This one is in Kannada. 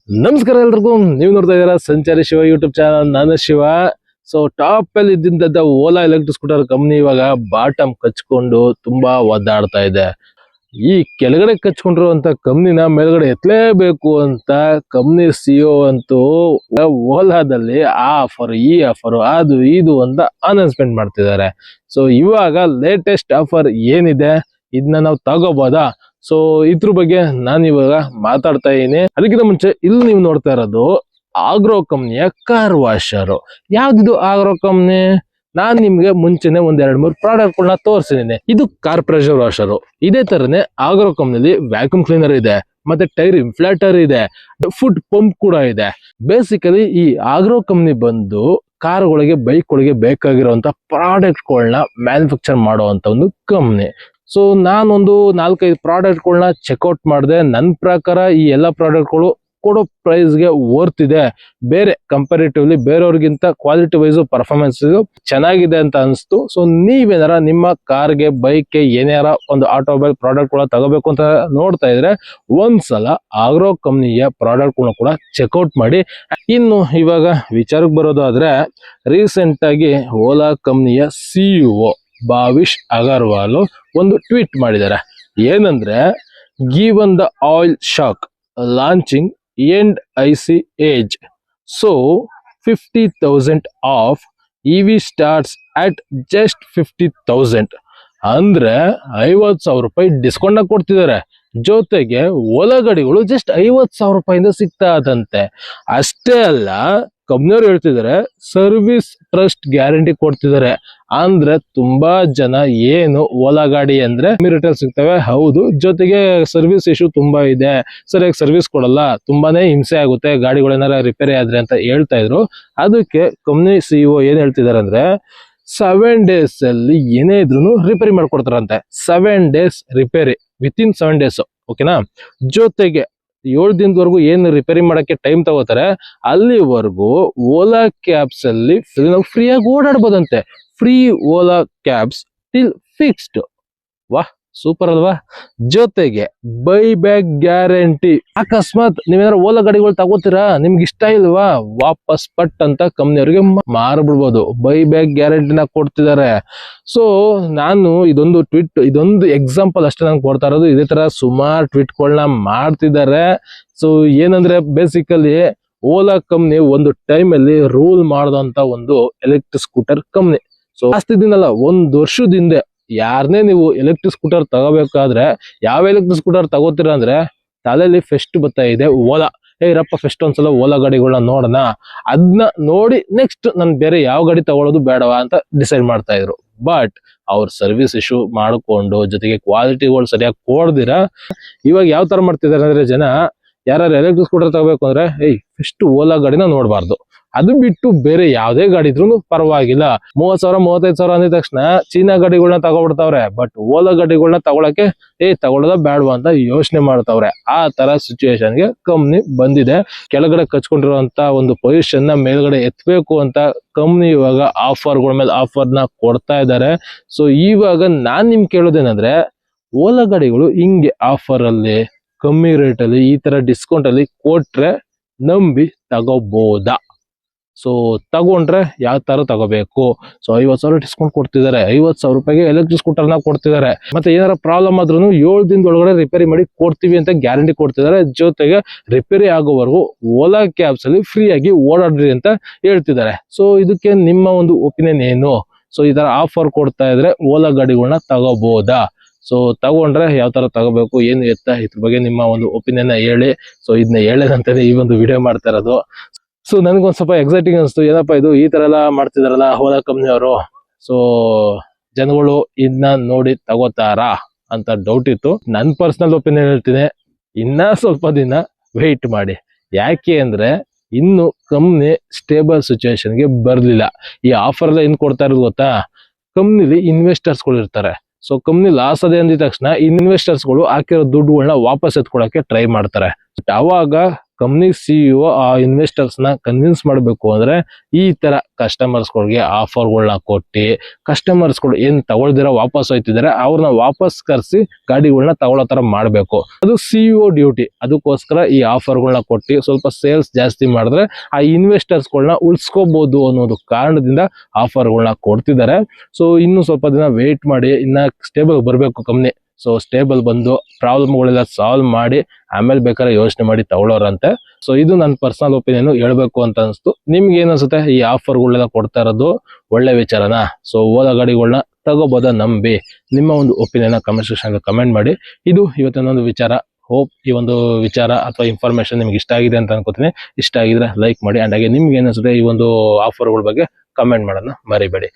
ನಮಸ್ಕಾರ ಎಲ್ರಿಗೂ. ನೀವು ನೋಡ್ತಾ ಇದ್ದೀರಾ ಸಂಚಾರಿ ಶಿವ ಯೂಟ್ಯೂಬ್ ಚಾನಲ್. ನಾನು ಶಿವ. ಸೊ ಟಾಪ್ ಅಲ್ಲಿ ಇದ್ದಂತ ಓಲಾ ಎಲೆಕ್ಟ್ರಿಕ್ ಸ್ಕೂಟರ್ ಕಂಪ್ನಿ ಇವಾಗ ಬಾಟಮ್ ಕಚ್ಕೊಂಡು ತುಂಬಾ ಒದ್ದಾಡ್ತಾ ಇದೆ. ಈ ಕೆಳಗಡೆ ಕಚ್ಕೊಂಡಿರುವಂತ ಕಂಪ್ನಿನ ಮೇಲ್ಗಡೆ ಎತ್ತಲೇಬೇಕು ಅಂತ ಕಂಪ್ನಿ ಸಿಇಒ ಅಂತೂ ಓಲಾದಲ್ಲಿ ಆ ಆಫರ್ ಈ ಆಫರ್ ಅದು ಇದು ಅಂತ ಅನೌನ್ಸ್ಮೆಂಟ್ ಮಾಡ್ತಿದ್ದಾರೆ. ಸೊ ಇವಾಗ ಲೇಟೆಸ್ಟ್ ಆಫರ್ ಏನಿದೆ ಇದನ್ನ ನಾವು ತಗೋಬೋದಾ? ಸೊ ಇದ್ರ ಬಗ್ಗೆ ನಾನು ಇವಾಗ ಮಾತಾಡ್ತಾ ಇದೀನಿ. ಅದಕ್ಕಿಂತ ಮುಂಚೆ ಇಲ್ಲಿ ನೀವು ನೋಡ್ತಾ ಇರೋದು ಆಗ್ರೋ ಕಂಪ್ನಿಯ ಕಾರ್ ವಾಷರ್. ಯಾವ್ದಿದು ಆಗ್ರೋ ಕಂಪ್ನಿ? ನಾನ್ ನಿಮ್ಗೆ ಮುಂಚೆನೆ ಒಂದ್ 2-3 ಪ್ರಾಡಕ್ಟ್ ಗಳನ್ನ ತೋರಿಸಿದೀನಿ. ಇದು ಕಾರ್ ಪ್ರೆಷರ್ ವಾಷರ್. ಇದೇ ತರನೇ ಆಗ್ರೋ ಕಂಪ್ನಿಲಿ ವ್ಯಾಕ್ಯೂಮ್ ಕ್ಲೀನರ್ ಇದೆ, ಮತ್ತೆ ಟೈರ್ ಇನ್ಫ್ಲಾಟರ್ ಇದೆ, ಫುಡ್ ಪಂಪ್ ಕೂಡ ಇದೆ. ಬೇಸಿಕಲಿ ಈ ಆಗ್ರೋ ಕಂಪ್ನಿ ಬಂದು ಕಾರ್ಗಳಿಗೆ ಬೈಕ್ಗಳಿಗೆ ಬೇಕಾಗಿರುವಂತ ಪ್ರಾಡಕ್ಟ್ ಗಳನ್ನ ಮ್ಯಾನುಫ್ಯಾಕ್ಚರ್ ಮಾಡುವಂತ ಒಂದು ಕಂಪ್ನಿ. ಸೊ ನಾನೊಂದು 4-5 ಪ್ರಾಡಕ್ಟ್ ಗಳನ್ನ ಚೆಕ್ಔಟ್ ಮಾಡಿದೆ. ನನ್ನ ಪ್ರಕಾರ ಈ ಎಲ್ಲಾ ಪ್ರಾಡಕ್ಟ್ ಗಳು ಕೊಡೋ ಪ್ರೈಸ್ಗೆ ವರ್ತ್ ಇದೆ. ಬೇರೆ ಕಂಪ್ಯಾರಿಟಿವ್ಲಿ ಬೇರೆಯವ್ರಿಗಿಂತ ಕ್ವಾಲಿಟಿ ವೈಸ್ ಪರ್ಫಾರ್ಮೆನ್ಸ್ ಚೆನ್ನಾಗಿದೆ ಅಂತ ಅನಿಸ್ತು. ಸೊ ನೀವೇನಾರ ನಿಮ್ಮ ಕಾರ್ಗೆ ಬೈಕ್ಗೆ ಏನಾರ ಒಂದು ಆಟೋಮೊಬೈಲ್ ಪ್ರಾಡಕ್ಟ್ ಗಳ ತಗೋಬೇಕು ಅಂತ ನೋಡ್ತಾ ಇದ್ರೆ ಒಂದ್ಸಲ ಆಗ್ರೋ ಕಂಪ್ನಿಯ ಪ್ರಾಡಕ್ಟ್ ಗಳನ್ನ ಕೂಡ ಚೆಕ್ಔಟ್ ಮಾಡಿ. ಇನ್ನು ಇವಾಗ ವಿಚಾರಕ್ಕೆ ಬರೋದಾದ್ರೆ, ರೀಸೆಂಟ್ ಆಗಿ ಓಲಾ ಕಂಪ್ನಿಯ ಸಿಇಒ ಭಾವಿಶ್ ಅಗರ್ವಾಲ್ ಒಂದು ಟ್ವೀಟ್ ಮಾಡಿದ್ದಾರೆ. ಏನಂದ್ರೆ, given the oil shock launching end IC age, so 50,000 of EV starts at just 50,000. ಅಂದ್ರೆ 50,000 ರೂಪಾಯಿ ಡಿಸ್ಕೌಂಟ್ ಕೊಡ್ತಿದ್ದಾರೆ. ಜೊತೆಗೆ ಓಲಾ ಗಾಡಿಗಳು ಜಸ್ಟ್ 50,000 ರೂಪಾಯಿಂದ ಸಿಗ್ತಾ ಅದಂತೆ. ಅಷ್ಟೇ ಅಲ್ಲ, ಕಂಪ್ನಿಯವ್ರು ಹೇಳ್ತಿದ್ದಾರೆ ಸರ್ವಿಸ್ ಟ್ರಸ್ಟ್ ಗ್ಯಾರಂಟಿ ಕೊಡ್ತಿದ್ದಾರೆ. ಅಂದ್ರೆ ತುಂಬಾ ಜನ ಏನು ಓಲಾ ಗಾಡಿ ಅಂದ್ರೆ ರಿಟೇಲ್ ಸಿಗ್ತವೆ, ಹೌದು, ಜೊತೆಗೆ ಸರ್ವಿಸ್ ಇಶ್ಯೂ ತುಂಬಾ ಇದೆ, ಸರಿಯಾಗಿ ಸರ್ವಿಸ್ ಕೊಡಲ್ಲ, ತುಂಬಾನೇ ಹಿಂಸೆ ಆಗುತ್ತೆ ಗಾಡಿಗಳೇನಾರ ರಿಪೇರಿ ಆದ್ರೆ ಅಂತ ಹೇಳ್ತಾ ಇದ್ರು. ಅದಕ್ಕೆ ಕಂಪ್ನಿ ಸಿಇಒ ಏನ್ ಹೇಳ್ತಿದಾರೆ ಅಂದ್ರೆ, 7 days ಅಲ್ಲಿ ಏನೇ ಇದ್ರು ರಿಪೇರಿ ಮಾಡ್ಕೊಡ್ತಾರಂತೆ. 7 days ರಿಪೇರಿ, ವಿತಿನ್ 7 days, ಓಕೆನಾ? ಜೊತೆಗೆ 7 ದಿನದವರೆಗೂ ಏನು ರಿಪೇರಿ ಮಾಡಕ್ಕೆ ಟೈಮ್ ತಗೋತಾರೆ, ಅಲ್ಲಿವರೆಗೂ ಓಲಾ ಕ್ಯಾಬ್ಸ್ ಅಲ್ಲಿ ನಾವು ಫ್ರೀಯಾಗಿ ಓಡಾಡ್ಬೋದಂತೆ. Free Ola cabs till fixed. ವಾಹ್, ಸೂಪರ್ ಅಲ್ವಾ? ಜೊತೆಗೆ ಬೈ ಬ್ಯಾಕ್ ಗ್ಯಾರಂಟಿ. ಅಕಸ್ಮಾತ್ ನೀವೇನಾದ್ರು ಓಲಾ ಗಾಡಿಗಳು ತಗೋತೀರಾ, ನಿಮ್ಗೆ ಇಷ್ಟ ಇಲ್ವಾ, ವಾಪಸ್ ಪಟ್ ಅಂತ ಕಂಪ್ನಿಯವ್ರಿಗೆ ಮಾರ್ಬಿಡ್ಬೋದು. ಬೈ ಬ್ಯಾಕ್ ಗ್ಯಾರಂಟಿನ ಕೊಡ್ತಿದ್ದಾರೆ. ಸೊ ನಾನು ಇದೊಂದು ಎಕ್ಸಾಂಪಲ್ ಅಷ್ಟೇ ನಾನು ಕೊಡ್ತಾ ಇರೋದು. ಇದೇ ತರ ಸುಮಾರು ಟ್ವೀಟ್ಗಳನ್ನ ಮಾಡ್ತಿದ್ದಾರೆ. ಸೊ ಏನಂದ್ರೆ, ಬೇಸಿಕಲಿ ಓಲಾ ಕಂಪ್ನಿ ಒಂದು ಟೈಮ್ ಅಲ್ಲಿ ರೂಲ್ ಮಾಡಿದಂತ ಒಂದು ಎಲೆಕ್ಟ್ರಿಕ್ ಸ್ಕೂಟರ್ ಕಂಪ್ನಿ. ಸೊ ಜಾಸ್ತಿ ದಿನ ಅಲ್ಲ, 1 ವರ್ಷದ ಹಿಂದೆ ಯಾರನ್ನೇ ನೀವು ಎಲೆಕ್ಟ್ರಿಕ್ ಸ್ಕೂಟರ್ ತಗೋಬೇಕಾದ್ರೆ ಯಾವ ಎಲೆಕ್ಟ್ರಿಕ್ ಸ್ಕೂಟರ್ ತಗೋತೀರಾ ಅಂದ್ರೆ ತಲೆಯಲ್ಲಿ ಫೆಸ್ಟ್ ಬರ್ತಾ ಇದೆ ಓಲಾ. ರಪ್ಪ ಫೆಸ್ಟ್ ಒಂದ್ಸಲ ಓಲಾ ಗಾಡಿಗಳನ್ನ ನೋಡೋಣ, ಅದನ್ನ ನೋಡಿ ನೆಕ್ಸ್ಟ್ ನನ್ ಬೇರೆ ಯಾವ ಗಾಡಿ ತಗೊಳ್ಳೋದು ಬೇಡವಾ ಅಂತ ಡಿಸೈಡ್ ಮಾಡ್ತಾ ಇದ್ರು. ಬಟ್ ಅವ್ರ ಸರ್ವಿಸ್ ಇಶ್ಯೂ ಮಾಡ್ಕೊಂಡು ಜೊತೆಗೆ ಕ್ವಾಲಿಟಿಗಳು ಸರಿಯಾಗಿ ಕೊಡ್ದಿರ ಇವಾಗ ಯಾವ ತರ ಮಾಡ್ತಿದಾರೆ ಅಂದ್ರೆ, ಜನ ಯಾರು ಎಲೆಕ್ಟ್ರಿಕ್ ಸ್ಕೂಟರ್ ತಗೋಬೇಕು ಅಂದ್ರೆ ಫಸ್ಟ್ ಓಲಾ ಗಾಡಿನ ನೋಡ್ಬಾರ್ದು, ಅದು ಬಿಟ್ಟು ಬೇರೆ ಯಾವ್ದೇ ಗಾಡಿ ಇದ್ರು ಪರವಾಗಿಲ್ಲ. 30,000 35,000 ಅಂದಿದ ತಕ್ಷಣ ಚೀನಾ ಗಾಡಿಗಳನ್ನ ತಗೊಬಿಡ್ತಾವ್ರೆ. ಬಟ್ ಓಲಾ ಗಾಡಿಗಳನ್ನ ತಗೊಳಕ್ಕೆ ತಗೊಳ್ಳೋದ ಬೇಡವಾ ಅಂತ ಯೋಚನೆ ಮಾಡ್ತಾವ್ರೆ. ಆ ತರ ಸಿಚುವೇಶನ್ಗೆ ಕಂಪ್ನಿ ಬಂದಿದೆ. ಕೆಳಗಡೆ ಕಚ್ಕೊಂಡಿರುವಂತ ಒಂದು ಪೊಸಿಷನ್ ನ ಮೇಲ್ಗಡೆ ಎತ್ತಬೇಕು ಅಂತ ಕಂಪ್ನಿ ಇವಾಗ ಆಫರ್ಗಳ ಮೇಲೆ ಆಫರ್ನ ಕೊಡ್ತಾ ಇದ್ದಾರೆ. ಸೊ ಇವಾಗ ನಾನ್ ನಿಮ್ಗೆ ಕೇಳೋದೇನಂದ್ರೆ, ಓಲಾ ಗಾಡಿಗಳು ಹಿಂಗೆ ಆಫರ್ ಅಲ್ಲಿ ಕಮ್ಮಿ ರೇಟ್ ಅಲ್ಲಿ ಈ ತರ ಡಿಸ್ಕೌಂಟ್ ಅಲ್ಲಿ ಕೊಟ್ರೆ ನಂಬಿ ತಗೋಬಹುದಾ? ಸೊ ತಗೊಂಡ್ರೆ ಯಾವ ತರ ತಗೋಬೇಕು? ಸೊ 50,000 ಡಿಸ್ಕೌಂಟ್ ಕೊಡ್ತಿದ್ದಾರೆ, 50,000 ರೂಪಾಯಿಗೆ ಎಲೆಕ್ಟ್ರಿಕ್ ಸ್ಕೂಟರ್ನ ಕೊಡ್ತಿದ್ದಾರೆ. ಮತ್ತೆ ಏನಾರ ಪ್ರಾಬ್ಲಮ್ ಆದ್ರೂ 7 ದಿನದೊಳಗಡೆ ರಿಪೇರಿ ಮಾಡಿ ಕೊಡ್ತೀವಿ ಅಂತ ಗ್ಯಾರಂಟಿ ಕೊಡ್ತಿದ್ದಾರೆ. ಜೊತೆಗೆ ರಿಪೇರಿ ಆಗೋವರೆಗೂ ಓಲಾ ಕ್ಯಾಬ್ಸ್ ಅಲ್ಲಿ ಫ್ರೀ ಆಗಿ ಓಡಾಡ್ರಿ ಅಂತ ಹೇಳ್ತಿದ್ದಾರೆ. ಸೊ ಇದಕ್ಕೆ ನಿಮ್ಮ ಒಂದು ಒಪಿನಿಯನ್ ಏನು? ಸೊ ಈ ತರ ಆಫರ್ ಕೊಡ್ತಾ ಇದ್ರೆ ಓಲಾ ಗಾಡಿಗಳನ್ನ ತಗೋಬಹುದಾ? ಸೊ ತಗೊಂಡ್ರೆ ಯಾವ ತರ ತಗೋಬೇಕು, ಏನು ಎತ್ತ, ಇದ್ರ ಬಗ್ಗೆ ನಿಮ್ಮ ಒಂದು ಒಪಿನಿಯನ್ ಹೇಳಿ. ಸೊ ಇದನ್ನ ಹೇಳದಂತಾನೆ ಈ ಒಂದು ವಿಡಿಯೋ ಮಾಡ್ತಾ ಇರೋದು. ಸೊ ನನ್ಗೊಂದ್ ಸ್ವಲ್ಪ ಎಕ್ಸೈಟಿಂಗ್ ಅನಿಸ್ತು, ಏನಪ್ಪಾ ಇದು ಈ ತರ ಎಲ್ಲ ಮಾಡ್ತಿದಾರಲ್ಲ ಓಲಾ ಕಂಪ್ನಿಯವರು. ಸೊ ಜನಗಳು ಇದನ್ನ ನೋಡಿ ತಗೋತಾರಾ ಅಂತ ಡೌಟ್ ಇತ್ತು. ನನ್ ಪರ್ಸನಲ್ ಒಪಿನಿಯನ್ ಹೇಳ್ತೀನಿ, ಇನ್ನ ಸ್ವಲ್ಪ ದಿನ ವೆಯ್ಟ್ ಮಾಡಿ. ಯಾಕೆ ಅಂದ್ರೆ ಇನ್ನು ಕಂಪ್ನಿ ಸ್ಟೇಬಲ್ ಸಿಚುವೇಶನ್ಗೆ ಬರ್ಲಿಲ್ಲ. ಈ ಆಫರ್ ಎಲ್ಲ ಏನ್ ಕೊಡ್ತಾ ಇರೋದು ಗೊತ್ತಾ? ಕಂಪ್ನಿಲಿ ಇನ್ವೆಸ್ಟರ್ಸ್ ಗಳು ಇರ್ತಾರೆ. ಸೊ ಕಂಪ್ನಿ ಲಾಸ್ ಅದೇ ಅಂದಿದ ತಕ್ಷಣ ಇನ್ವೆಸ್ಟರ್ಸ್ ಗಳು ಹಾಕಿರೋ ದುಡ್ಡುಗಳನ್ನ ವಾಪಸ್ ಎತ್ಕೊಳಕ್ಕೆ ಟ್ರೈ ಮಾಡ್ತಾರೆ. ಅವಾಗ ಕಂಪ್ನಿ CEO ಆ ಇನ್ವೆಸ್ಟರ್ಸ್ ನ ಕನ್ವಿನ್ಸ್ ಮಾಡಬೇಕು ಅಂದ್ರೆ ಈ ತರ ಕಸ್ಟಮರ್ಸ್ ಗಳಿಗೆ ಆಫರ್ಗಳನ್ನ ಕೊಟ್ಟು ಕಸ್ಟಮರ್ಸ್ ಗಳು ಏನ್ ತಗೊಳ್ದಿರ ವಾಪಸ್ ಹೋಯ್ತಿದ್ದಾರೆ ಅವ್ರನ್ನ ವಾಪಸ್ ಕರ್ಸಿ ಗಾಡಿಗಳನ್ನ ತಗೊಳ್ಳೋ ತರ ಮಾಡ್ಬೇಕು. ಅದು CEO ಡ್ಯೂಟಿ. ಅದಕ್ಕೋಸ್ಕರ ಈ ಆಫರ್ಗಳನ್ನ ಕೊಟ್ಟು ಸ್ವಲ್ಪ ಸೇಲ್ಸ್ ಜಾಸ್ತಿ ಮಾಡಿದ್ರೆ ಆ ಇನ್ವೆಸ್ಟರ್ಸ್ ಗಳನ್ನ ಉಳಿಸ್ಕೋಬಹುದು ಅನ್ನೋದು ಕಾರಣದಿಂದ ಆಫರ್ಗಳನ್ನ ಕೊಡ್ತಿದ್ದಾರೆ. ಸೊ ಇನ್ನು ಸ್ವಲ್ಪ ದಿನ ವೇಟ್ ಮಾಡಿ, ಇನ್ನ ಸ್ಟೇಬಲ್ ಬರಬೇಕು ಕಂಪ್ನಿ. ಸೊ ಸ್ಟೇಬಲ್ ಬಂದು ಪ್ರಾಬ್ಲಮ್ಗಳೆಲ್ಲ ಸಾಲ್ವ್ ಮಾಡಿ ಆಮೇಲೆ ಬೇಕಾದ್ರೆ ಯೋಚನೆ ಮಾಡಿ ತಗೊಳ್ಳೋರಂತೆ. ಸೊ ಇದು ನನ್ನ ಪರ್ಸನಲ್ ಒಪಿನಿಯನ್ ಹೇಳ್ಬೇಕು ಅಂತ ಅನಿಸ್ತು. ನಿಮ್ಗೆ ಏನಿಸುತ್ತೆ ಈ ಆಫರ್ಗಳೆಲ್ಲ ಕೊಡ್ತಾ ಇರೋದು ಒಳ್ಳೆ ವಿಚಾರನಾ? ಸೊ ಓಲಾ ಗಾಡಿಗಳನ್ನ ತಗೋಬೋದ ನಂಬಿ? ನಿಮ್ಮ ಒಂದು ಒಪಿನಿಯನ್ ಕಮೆಂಟ್ ಸೆಕ್ಷನ್ ಕಮೆಂಟ್ ಮಾಡಿ. ಇದು ಇವತ್ತಿನ ಒಂದು ವಿಚಾರ. ಹೋಪ್ ಈ ಒಂದು ವಿಚಾರ ಅಥವಾ ಇನ್ಫಾರ್ಮೇಶನ್ ನಿಮ್ಗೆ ಇಷ್ಟ ಆಗಿದೆ ಅಂತ ಅನ್ಕೋತೀನಿ. ಇಷ್ಟ ಆಗಿದ್ರೆ ಲೈಕ್ ಮಾಡಿ, ಅಂಡ್ ಹಾಗೆ ನಿಮ್ಗೆ ಏನಿಸುತ್ತೆ ಈ ಒಂದು ಆಫರ್ಗಳ ಬಗ್ಗೆ ಕಮೆಂಟ್ ಮಾಡೋದನ್ನ ಮರಿಬೇಡಿ.